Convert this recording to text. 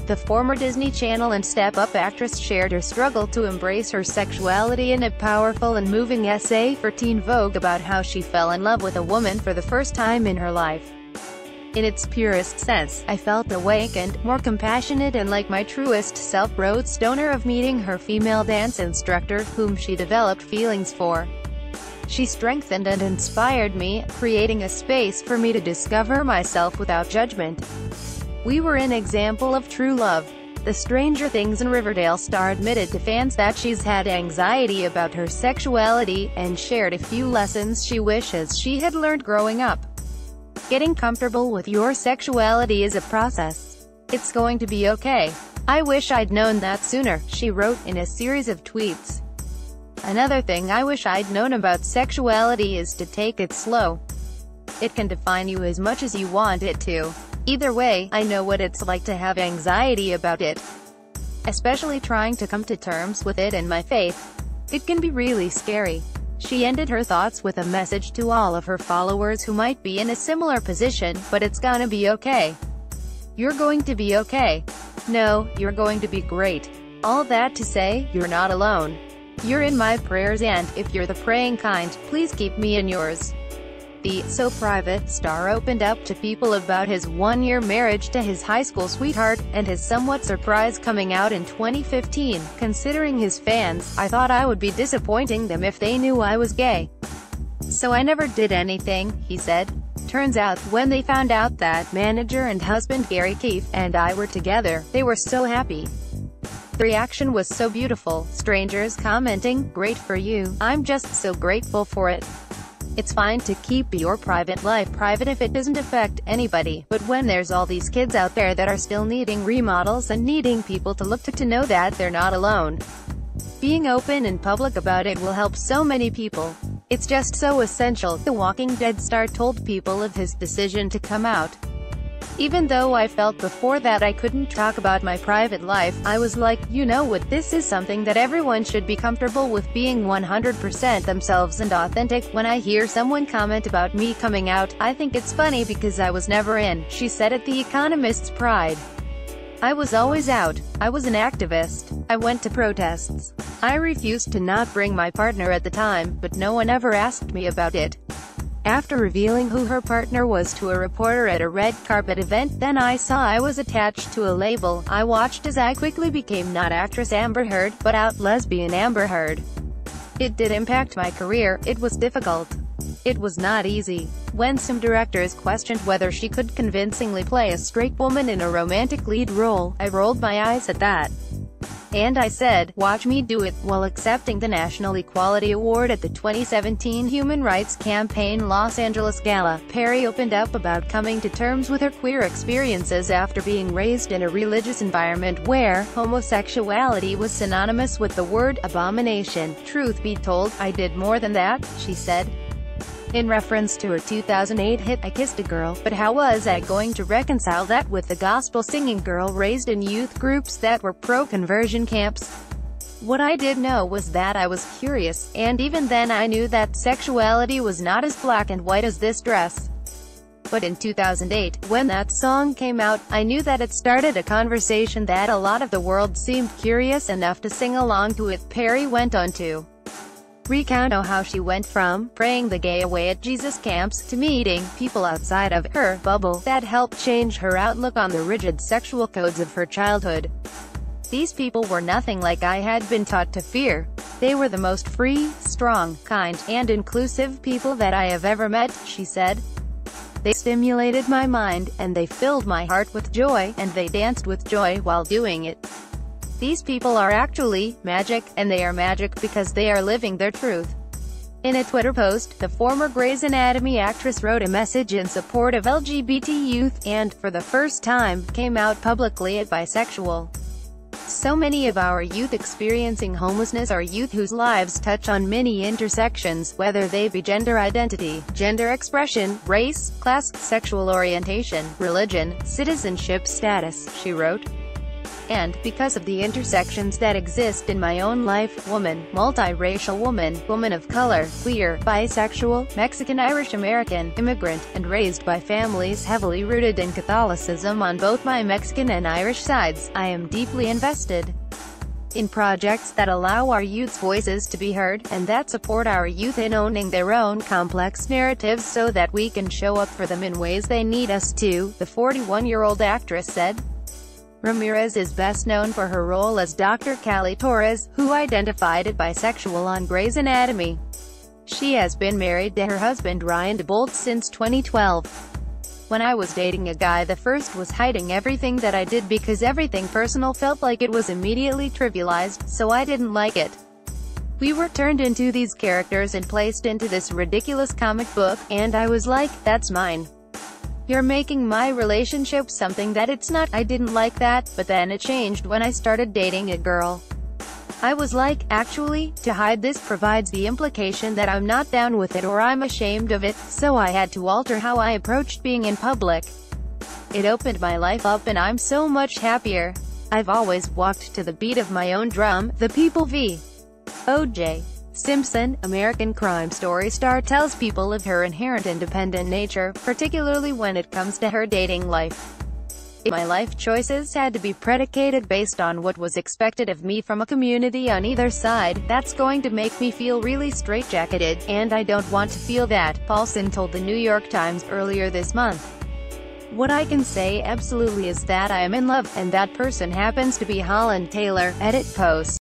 The former Disney Channel and Step Up actress shared her struggle to embrace her sexuality in a powerful and moving essay for Teen Vogue about how she fell in love with a woman for the first time in her life. In its purest sense, I felt awakened, more compassionate and like my truest self, wrote Stoner of meeting her female dance instructor, whom she developed feelings for. She strengthened and inspired me, creating a space for me to discover myself without judgment. We were an example of true love. The Stranger Things and Riverdale star admitted to fans that she's had anxiety about her sexuality, and shared a few lessons she wishes she had learned growing up. Getting comfortable with your sexuality is a process. It's going to be okay. I wish I'd known that sooner, she wrote in a series of tweets. Another thing I wish I'd known about sexuality is to take it slow. It can define you as much as you want it to. Either way, I know what it's like to have anxiety about it. Especially trying to come to terms with it and my faith. It can be really scary. She ended her thoughts with a message to all of her followers who might be in a similar position, but it's gonna be okay. You're going to be okay. No, you're going to be great. All that to say, you're not alone. You're in my prayers, and, if you're the praying kind, please keep me in yours. The so private star opened up to people about his one-year marriage to his high school sweetheart, and his somewhat surprise coming out in 2015. Considering his fans, I thought I would be disappointing them if they knew I was gay. So I never did anything, he said. Turns out, when they found out that manager and husband Gary Keefe and I were together, they were so happy. The reaction was so beautiful, strangers commenting, "Great for you, I'm just so grateful for it." It's fine to keep your private life private if it doesn't affect anybody, but when there's all these kids out there that are still needing remodels and needing people to look to know that they're not alone, being open and public about it will help so many people. It's just so essential. The Walking Dead star told people of his decision to come out. Even though I felt before that I couldn't talk about my private life, I was like, you know what, this is something that everyone should be comfortable with, being 100% themselves and authentic. When I hear someone comment about me coming out, I think it's funny because I was never in, she said at The Economist's Pride. I was always out. I was an activist. I went to protests. I refused to not bring my partner at the time, but no one ever asked me about it. After revealing who her partner was to a reporter at a red carpet event, then I saw I was attached to a label. I watched as I quickly became not actress Amber Heard, but out lesbian Amber Heard. It did impact my career. It was difficult. It was not easy. When some directors questioned whether she could convincingly play a straight woman in a romantic lead role, I rolled my eyes at that. And I said, watch me do it. While accepting the National Equality Award at the 2017 Human Rights Campaign Los Angeles Gala, Perry opened up about coming to terms with her queer experiences after being raised in a religious environment where homosexuality was synonymous with the word abomination. Truth be told, I did more than that, she said. In reference to her 2008 hit, I Kissed a Girl, but how was I going to reconcile that with the gospel-singing girl raised in youth groups that were pro-conversion camps? What I did know was that I was curious, and even then I knew that sexuality was not as black and white as this dress. But in 2008, when that song came out, I knew that it started a conversation that a lot of the world seemed curious enough to sing along to it. Perry went on to recount how she went from praying the gay away at Jesus camps to meeting people outside of her bubble that helped change her outlook on the rigid sexual codes of her childhood. These people were nothing like I had been taught to fear. They were the most free, strong, kind, and inclusive people that I have ever met, she said. They stimulated my mind, and they filled my heart with joy, and they danced with joy while doing it. These people are actually magic, and they are magic because they are living their truth. In a Twitter post, the former Grey's Anatomy actress wrote a message in support of LGBT youth, and, for the first time, came out publicly as bisexual. So many of our youth experiencing homelessness are youth whose lives touch on many intersections, whether they be gender identity, gender expression, race, class, sexual orientation, religion, citizenship status, she wrote. and, because of the intersections that exist in my own life, woman, multiracial woman, woman of color, queer, bisexual, Mexican, Irish American, immigrant, and raised by families heavily rooted in Catholicism on both my Mexican and Irish sides, I am deeply invested in projects that allow our youth's voices to be heard, and that support our youth in owning their own complex narratives so that we can show up for them in ways they need us to, the 41-year-old actress said. Ramirez is best known for her role as Dr. Callie Torres, who identified as bisexual on Grey's Anatomy. She has been married to her husband Ryan DeBolt since 2012. When I was dating a guy, the first was hiding everything that I did because everything personal felt like it was immediately trivialized, so I didn't like it. We were turned into these characters and placed into this ridiculous comic book, and I was like, that's mine. You're making my relationship something that it's not. I didn't like that, but then it changed when I started dating a girl. I was like, actually, to hide this provides the implication that I'm not down with it or I'm ashamed of it, so I had to alter how I approached being in public. It opened my life up and I'm so much happier. I've always walked to the beat of my own drum. The People v. O.J. Simpson, American Crime Story star, tells people of her inherent independent nature, particularly when it comes to her dating life. My life choices had to be predicated based on what was expected of me from a community on either side. That's going to make me feel really straitjacketed, and I don't want to feel that, Paulson told the New York Times earlier this month. What I can say absolutely is that I am in love, and that person happens to be Holland Taylor. Edit post.